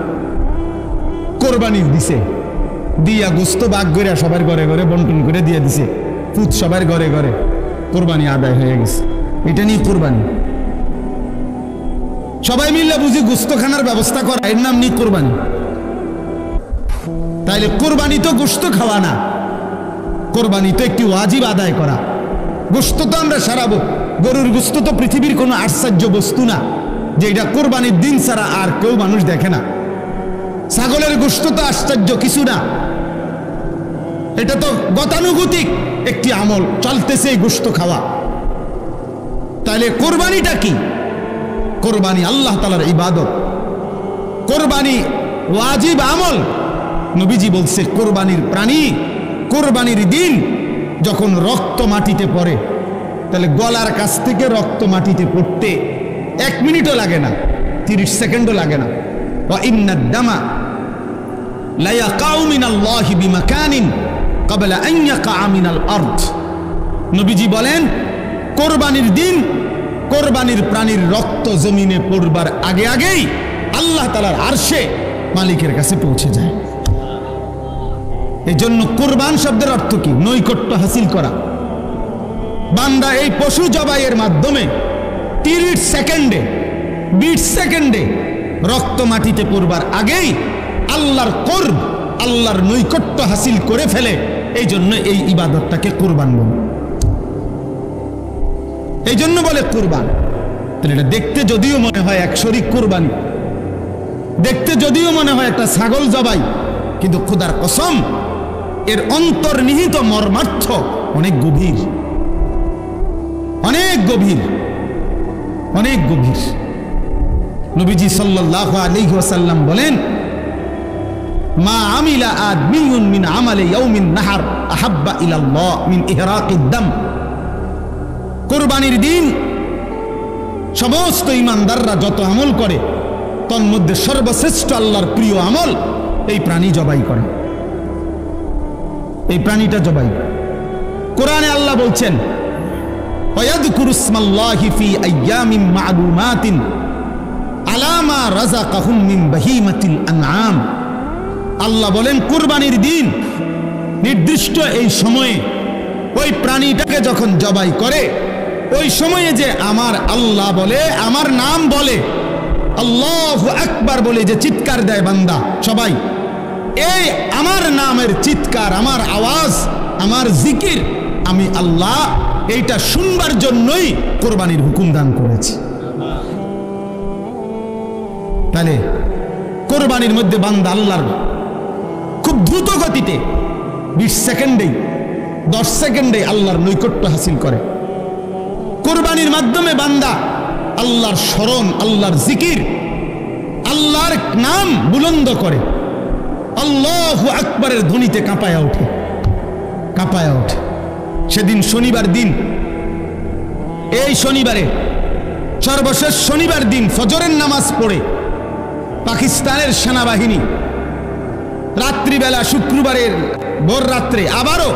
কোরবানি দিছে, দিয়া গোস্ত ভাগ করে সবার ঘরে ঘরে বন্টন করে দিয়ে দিছে, পুত সবার ঘরে ঘরে, কোরবানি আদায় হয়ে গেছে। এটা নিয়ে কোরবানি, সবাই মিল্লা বুঝি গোস্ত খানার ব্যবস্থা করা, এর নাম নিয়ে কোরবানি। তাইলে কোরবানি তো গোস্ত খাওয়া না, কোরবানি তো একটি ওয়াজিব আদায় করা। গোস্ত তো আমরা সারাবো, গরুর গোস্ত তো পৃথিবীর কোনো আশ্চর্য বস্তু না যে এটা কোরবানির দিন ছাড়া আর কেউ মানুষ দেখে না। ছাগলের গোস্ত তো আশ্চর্য কিছু না, এটা তো গতানুগতিক একটি আমল, চলতেছে এই গোস্ত খাওয়া। তাইলে কোরবানিটা কি? কোরবানি আল্লাহ তাআলার ইবাদত, কোরবানি ওয়াজিব আমল। নবীজি বলছে কোরবানির প্রাণী কোরবানির দিন যখন রক্ত মাটিতে পড়ে, তাহলে গলার কাছ থেকে রক্ত মাটিতে পড়তে 1 মিনিটও লাগে না, 30 সেকেন্ডও লাগে না। ওয়া ইন্নাদ দামা লা ইয়াকাউ মিনাল্লাহি বিমাকানিন ক্বাবলা আন ইয়াকা মিনাল আরদ। নবীজি বলেন কোরবানির দিন কোরবানির প্রাণীর রক্ত জমিনে পড়বার আগে আগেই আল্লাহ তাআলার আরশে মালিকের কাছে পৌঁছে যায়। এই জন্য কোরবান শব্দের অর্থ কি? নৈকট্য হাসিল করা। বান্দা এই পশু জবাইয়ের মাধ্যমে 30 সেকেন্ডে 20 সেকেন্ডে রক্ত মাটিতে পড়বার আগেই আল্লাহর কোরব, আল্লাহর নৈকট্য হাসিল করে ফেলে। এই জন্য এই ইবাদতটাকে কোরবান বলে। এই জন্য বলে কোরবান। এটা দেখতে যদিও মনে হয় এক শরীক কোরবানি, দেখতে যদিও মনে হয় একটা ছাগল জবাই, কিন্তু খোদার কসম এর অন্তর্নিহিত মর্মার্থ অনেক গভীর, অনেক গভীর, অনেক গভীর। নবীজি সাল্লাল্লাহু আলাইহি ওয়াসাল্লাম বলেন, মা আমিলা আদমিয়ুন মিন আমালি ইয়াউমিন নাহার আহাব্বা ইলাল্লাহ মিন ইহরাকিদ দাম। কুরবানির দিন সমস্ত ঈমানদাররা যত আমল করে তন্মধ্যে মধ্যে সর্বশ্রেষ্ঠ আল্লাহর প্রিয় আমল এই প্রাণী জবাই করা, এই প্রাণীটা জবাই। কোরআনে আল্লাহ বলছেন, ওয়ায়াযকুরু ইসমাল্লাহি ফি আইয়ামিন মা'লুমাতিন আলা মা রাযাকাহুম মিন বাহিমাতিল আনআম। আল্লাহ বলেন কুরবানির দিন নির্দিষ্ট এই সময়ে ওই প্রাণীটাকে যখন জবাই করে, ওই সময়ে যে আমার আল্লাহ বলে, আমার নাম বলে, আল্লাহু আকবার বলে যে চিৎকার দেয় বান্দা সবাই, এই আমার নামের চিৎকার, আমার আওয়াজ, আমার জিকির আমি আল্লাহ এইটা শুনবার জন্যই কোরবানির হুকুম দান করেছি। তাহলে কোরবানির মধ্যে বান্দা আল্লাহর খুব দ্রুত গতিতে 20 সেকেন্ডেই 10 সেকেন্ডেই আল্লাহর নৈকট্য হাসিল করে। কোরবানির মাধ্যমে বান্দা আল্লাহর স্মরণ, আল্লাহর জিকির, আল্লাহর নাম বুলন্দ করে, আল্লাহু আকবারের ধ্বনিতে কাঁপায়া ওঠে, কাঁপায়া ওঠে। সেদিন শনিবার দিন, এই শনিবারে সর্বশেষ শনিবার দিন ফজরের নামাজ পড়ে পাকিস্তানের সেনাবাহিনী রাত্রিবেলা শুক্রবারের ভোর রাত্রে আবারও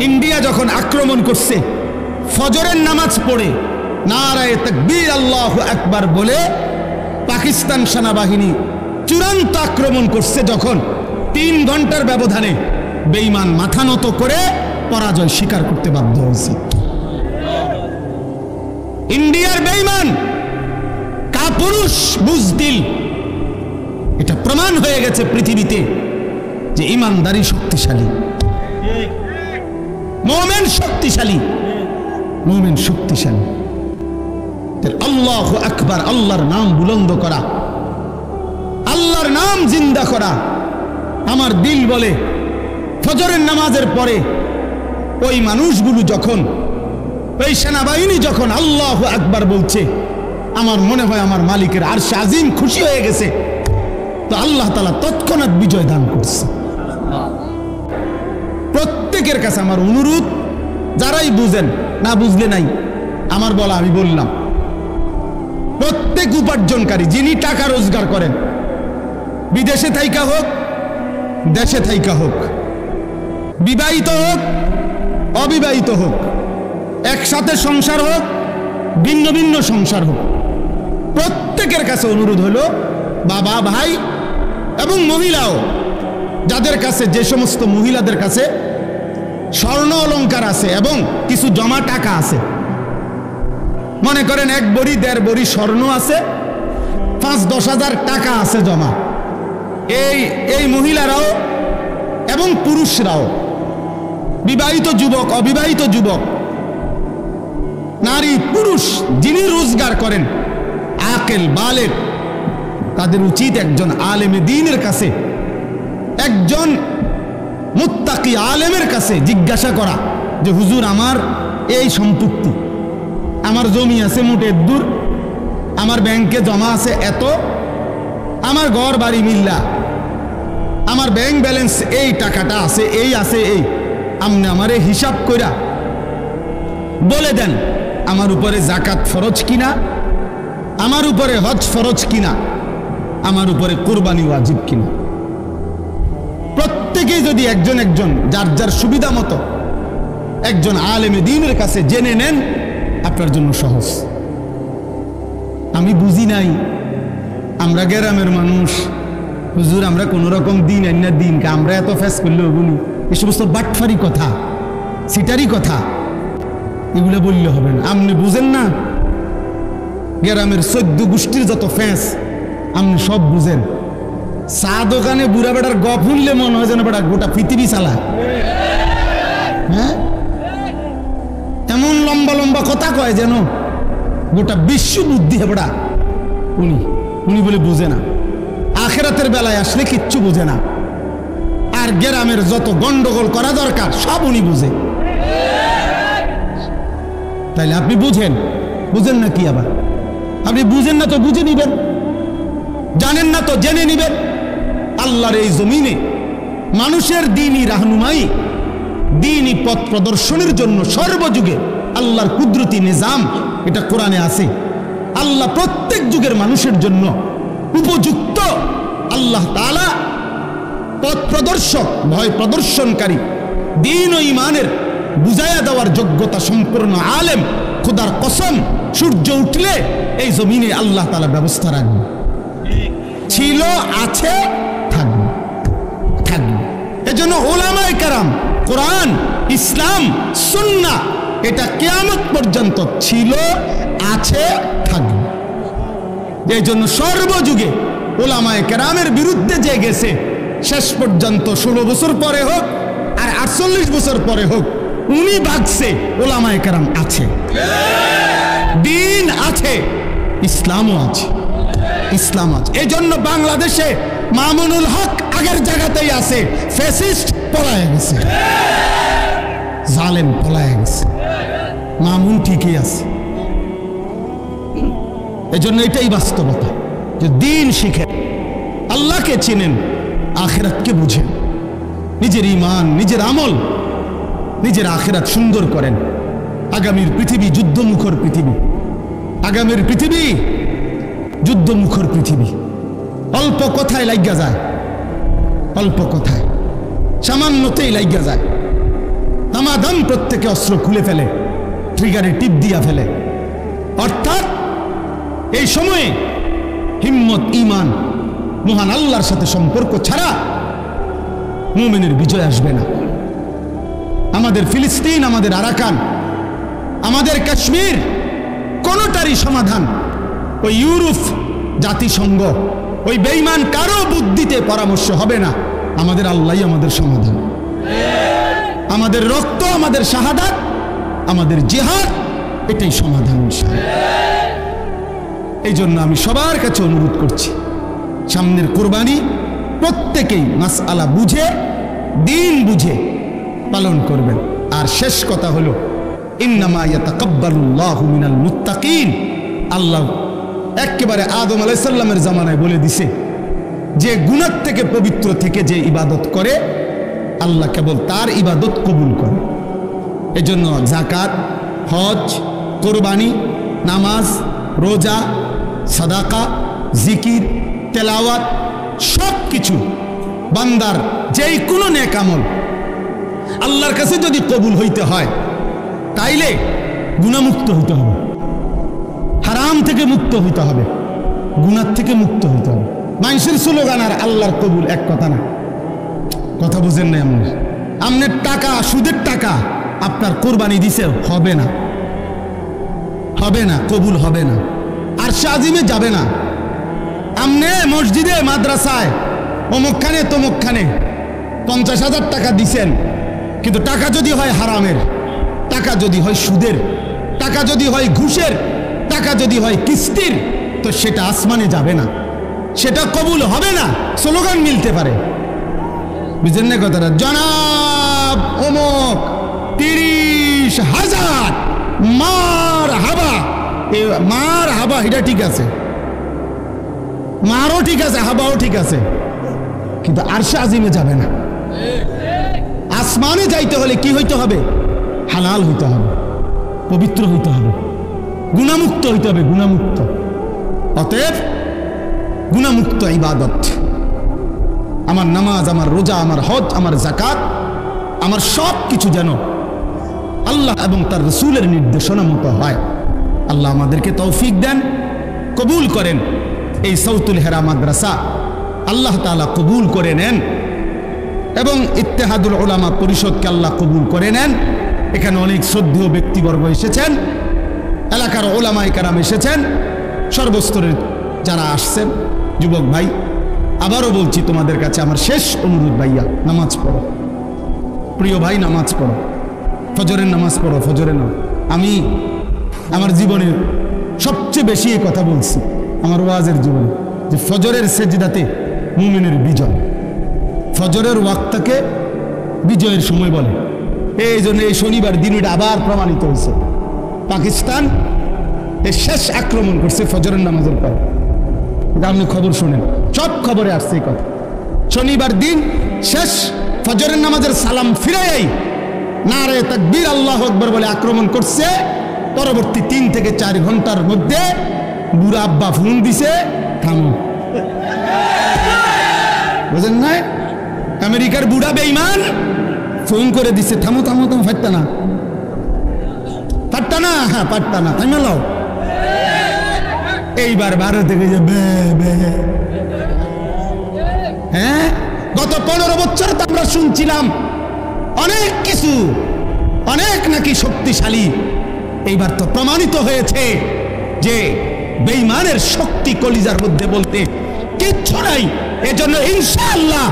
ইন্ডিয়া যখন আক্রমণ করছে, ফজরের নামাজ পড়ে নারায়ে তাকবীর আল্লাহু আকবার বলে পাকিস্তান সেনাবাহিনী চূড়ান্ত আক্রমণ করছে, যখন 3 ঘন্টার ব্যবধানে বেঈমান মাথা নত করে পরাজয় স্বীকার করতে বাধ্য হয়েছে। ইন্ডিয়ার বেঈমান কাপুরুষ বুজদিল, এটা প্রমাণ হয়ে গেছে পৃথিবীতে যে ইমানদারি শক্তিশালী, মুমিন শক্তিশালী, মুমিন শক্তিশালী। আল্লাহু আকবার, আল্লাহর নাম বুলন্দ করা, আল্লাহর নাম জিন্দা করা। আমার দিল বলে ফজরের নামাজের পরে ওই মানুষগুলো যখন, ওই সেনাবাহিনী যখন আল্লাহু আকবার বলছে, আমার মনে হয় আমার মালিকের আরশে আজিম খুশি হয়ে গেছে, তো আল্লাহ তাআলা তৎক্ষণাৎ বিজয় দান করছে। প্রত্যেকের কাছে আমার অনুরোধ, যারাই বুঝেন, না বুঝলে নাই, আমার বলা আমি বললাম, প্রত্যেক উপার্জনকারী যিনি টাকা রোজগার করেন, বিদেশে থাইকা হোক, দেশে থাইকা হোক, বিবাহিত হোক, অবিবাহিত হোক, একসাথে সংসার হোক, ভিন্ন ভিন্ন সংসার হোক, প্রত্যেকের কাছে অনুরোধ হলো, বাবা, ভাই এবং মহিলাও, যাদের কাছে, যে সমস্ত মহিলাদের কাছে স্বর্ণ অলংকার আছে এবং কিছু জমা টাকা আছে, মনে করেন 1 বড়ি 1.5 বড়ি স্বর্ণ আছে, 5-10 হাজার টাকা আছে জমা, এই মহিলারাও এবং পুরুষরাও, বিবাহিত যুবক, অবিবাহিত যুবক, নারী পুরুষ যিনি রোজগার করেন, আকেল বালেগ, তাদের উচিত একজন আলেমে দ্বীনের কাছে, একজন মুত্তাকি আলেমের কাছে জিজ্ঞাসা করা যে হুজুর, আমার এই সম্পত্তি, আমার জমি আছে মোট এদ্দুর, আমার ব্যাংকে জমা আছে এত, আমার ঘর বাড়ি মিল্লা, আমার ব্যাংক ব্যালেন্স এই টাকাটা আছে, এই আছে, এই আপনি আমারে হিসাব কইরা বলে দেন আমার উপরে জাকাত ফরজ কিনা, আমার উপরে হজ ফরজ কিনা, আমার উপরে কুরবানি ওয়াজিব কিনা। প্রত্যেকেই যদি একজন একজন যার যার সুবিধা মতো একজন আলেমে দ্বীনের কাছে জেনে নেন, আপনার জন্য সহজ। আমি বুঝি নাই, আমরা গ্রামের মানুষ, হুজুর আমরা কোন রকম দিন আইনার দিনকে আমরা এত ফেস করলে ওগুলি, এই সমস্ত বাটফারি কথা, সিটারি কথা, এগুলো বললে হবে না। আপনি বুঝেন না, গ্রামের 14 গোষ্ঠীর যত ফ্যাঁস আপনি সব বুঝেন। চা দোকানে বুড়া বেটার গপ শুনলে মনে হয় যেন বেটা গোটা পৃথিবী চালা। হ্যাঁ, এমন লম্বা লম্বা কথা কয় যেন গোটা বিশ্ব বুদ্ধি হেবড়া। উনি বলে বুঝে না, আখেরাতের বেলায় আসলে কিচ্ছু বুঝে না। আর গ্রামের যত গন্ডগোল করা দরকার সব উনি বুঝে। তাইলে আপনি বুঝেন না কি? আবার আপনি বুঝেন না তো বুঝে নিবেন, জানেন না তো জেনে নিবেন। আল্লাহর এই জমিনে মানুষের দ্বীনি রাহনুমাই, দ্বীনি পথ প্রদর্শনের জন্য সর্বযুগে আল্লাহর কুদরতি নিজাম, এটা কোরআনে আছে। আল্লাহ প্রত্যেক যুগের মানুষের জন্য উপযুক্ত আল্লাহ তাআলা পথ প্রদর্শক, ভয় প্রদর্শনকারী, দ্বীন ও ঈমানের বুঝাইয়া দেওয়ার যোগ্যতা সম্পূর্ণ আলেম। খোদার কসম, সূর্য উঠলে এই জমিনে আল্লাহ তাআলা ব্যবস্থা রাখবে। ছিল, আছে, থাকবে। এজন্য উলামায়ে কেরাম, কোরআন, ইসলাম, সুন্নাহ এটা কিয়ামত পর্যন্ত ছিল, আছে, থাকবে। এই জন্য সর্বযুগে উলামায়ে কেরামের বিরুদ্ধে যে গেছে, শেষ পর্যন্ত 16 বছর পরে হোক আর 48 বছর পরে হোক, উনি ভাগছে, উলামায়ে কেরাম আছে, দ্বীন আছে, ইসলামও আছে। এই জন্য বাংলাদেশে মামুনুল হক আগের জায়গাতেই আছে, ফ্যাসিস্ট পলায় গেছে, জালেম পলায় গেছে, মামুন ঠিকই আছে। এই জন্য এটাই বাস্তবতা যে দ্বীন শিখেন, আল্লাহকে চিনেন, আখিরাতকে বুঝেন, নিজের ঈমান, নিজের আমল, নিজের আখিরাত সুন্দর করেন। আগামীর পৃথিবী যুদ্ধমুখর পৃথিবী, আগামীর পৃথিবী যুদ্ধমুখর পৃথিবী। অল্প কথায় লাগিয়া যায়, অল্প কথায় সামান্যতেই লাগিয়া যায়। দামাদাম প্রত্যেকে অস্ত্র খুলে ফেলে, ট্রিগারে টিপ দিয়া ফেলে। অর্থাৎ এই সময়ে হিম্মত, ঈমান, মহান আল্লাহর সাথে সম্পর্ক ছাড়া মুমিনের বিজয় আসবে না। আমাদের ফিলিস্তিন, আমাদের আরাকান, আমাদের কাশ্মীর, কোনোটারই সমাধান ওই ইউরোপ, জাতিসংঘ, ওই বেঈমান কারো বুদ্ধিতে পরামর্শ হবে না। আমাদের আল্লাহই আমাদের সমাধান। আমাদের রক্ত, আমাদের শাহাদাত, আমাদের জিহাদ, এটাই সমাধান। এই জন্য আমি সবার কাছে অনুরোধ করছি, সামনের কুরবানি প্রত্যেকেই মাসআলা বুঝে, দ্বীন বুঝে পালন করবেন। আর শেষ কথা হলো, ইন্নামা ইয়াতাকাব্বালুল্লাহু মিনাল মুত্তাকিন। আল্লাহ একেবারে আদম আলাইহিস সালামের জামানায় বলে দিছে যে গুনাহ থেকে পবিত্র থেকে যে ইবাদত করে, আল্লাহ কেবল তার ইবাদত কবুল করে। এজন্য যাকাত, হজ, কুরবানি, নামাজ, রোজা, সাদাকা, জিকির, তেলাওয়াত, সব কিছু বান্দার যেই কোনো নেক আমল আল্লাহর কাছে যদি কবুল হইতে হয়, তাইলে গুনাহমুক্ত হইতে হবে, হারাম থেকে মুক্ত হইতে হবে, গুনাহ থেকে মুক্ত হইতে হবে। মানুষের স্লোগান আর আল্লাহর কবুল এক কথা না। কথা বুঝেন না? আপনার টাকা, সুদের টাকা আপনার কোরবানি দিছে, হবে না, হবে না, কবুল হবে না, আরশে আজিমে যাবে না। আপনি মসজিদে, মাদ্রাসায়, অমুকখানে তমুকখানে 50,000 টাকা দিছেন, কিন্তু টাকা যদি হয় হারামের, টাকা যদি হয় সুদের, টাকা যদি হয় ঘুষের, টাকা যদি হয় কিস্তির, তো সেটা আসমানে যাবে না, সেটা কবুল হবে না। স্লোগান মিলতে পারে, বুঝেন না কথাটা? জনাব অমুক 30,000 মার হাবা, মার হাবা, এটা ঠিক আছে, মারও ঠিক আছে, হাবাও ঠিক আছে, কিন্তু আরশে আজিমে যাবে না। আসমানে যাইতে হলে কি হইতে হবে? হালাল হইতে হবে, পবিত্র হইতে হবে, গুনাহমুক্ত হইতে হবে, গুনাহমুক্ত। অতএব গুনাহমুক্ত ইবাদত, আমার নামাজ, আমার রোজা, আমার হজ, আমার যাকাত, আমার সব কিছু যেন আল্লাহ এবং তার রাসূলের নির্দেশনা মতো হয়। আল্লাহ আমাদেরকে তৌফিক দেন, কবুল করেন। এই সাউতুল হেরা মাদ্রাসা আল্লাহ তাআলা কবুল করে নেন এবং ইত্তেহাদুল উলামা পরিষদকে আল্লাহ কবুল করে নেন। এখানে অনেক শ্রদ্ধেয় ব্যক্তিবর্গ এসেছেন, এলাকার ওলামায়ে কেরাম এসেছেন, সর্বস্তরের যারা আসছেন, যুবক ভাই, আবারও বলছি তোমাদের কাছে আমার শেষ অনুরোধ, ভাইয়া নামাজ পড়ো, প্রিয় ভাই নামাজ পড়ো, ফজরের নামাজ পড়ো, ফজরের নামাজ। আমি আমার জীবনে সবচেয়ে বেশি এই কথা বলছি আমার ওয়াজের জীবনে, যে ফজরের সেজদাতে মুমিনের বিজয়, ফজরের ওয়াক্তকে বিজয়ের সময় বলে। এই জন্য এই শনিবার দিন এটা আবার প্রমাণিত হয়েছে। পাকিস্তান এই শেষ আক্রমণ করছে ফজরের নামাজের পর, এটা আপনি খবর শুনেন, সব খবরে আসছে এই কথা। শনিবার দিন শেষ ফজরের নামাজের সালাম ফিরাই নারে তাকবীর আল্লাহু আকবার বলে আক্রমণ করছে। পরবর্তী 3 থেকে 4 ঘন্টার মধ্যে বুড়া আব্বা ফোন দিছে, থামো। বুঝেন নাই? আমেরিকার বুড়া বেঈমান ফোন করে দিছে, থামো থামো থামো, ফাটতা না, পারতা না, হ্যাঁ পারতা না, তাই মেলাও। এইবার ভারতে গেছে হ্যাঁ, গত 15 বছর তো আমরা শুনছিলাম অনেক কিছু, অনেক নাকি শক্তিশালী। এইবার তো প্রমাণিত হয়েছে যে বেঈমানের শক্তি কলিজার মধ্যে বলতে কিচ্ছু নাই। এজন্য ইনশাআল্লাহ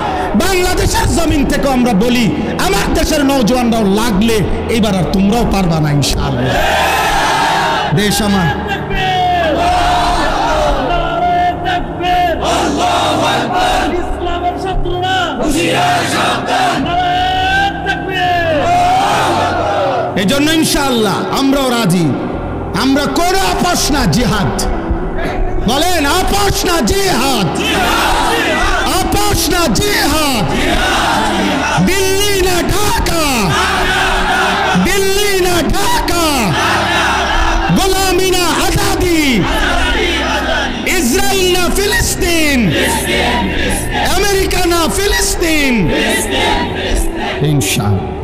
বাংলাদেশের জমিন থেকে আমরা বলি, আমার দেশের নওজওয়ানরাও লাগলে এইবার আর তোমরাও পারবা না ইনশাআল্লাহ। দেশ আমার এজন্য ইনশাআল্লাহ আমরাও রাজি। আমরা কোন আপোষ না, জিহাদ বলেন, আপোষ না জিহাদ, আপোষ না জিহাদ। দিল্লি না ঢাকা, দিল্লি না ঢাকা, গোলামি না আজাদি, ইসরায়েল না ফিলিস্তিন, আমেরিকা না ফিলিস্তিন, ইনশাআল্লাহ।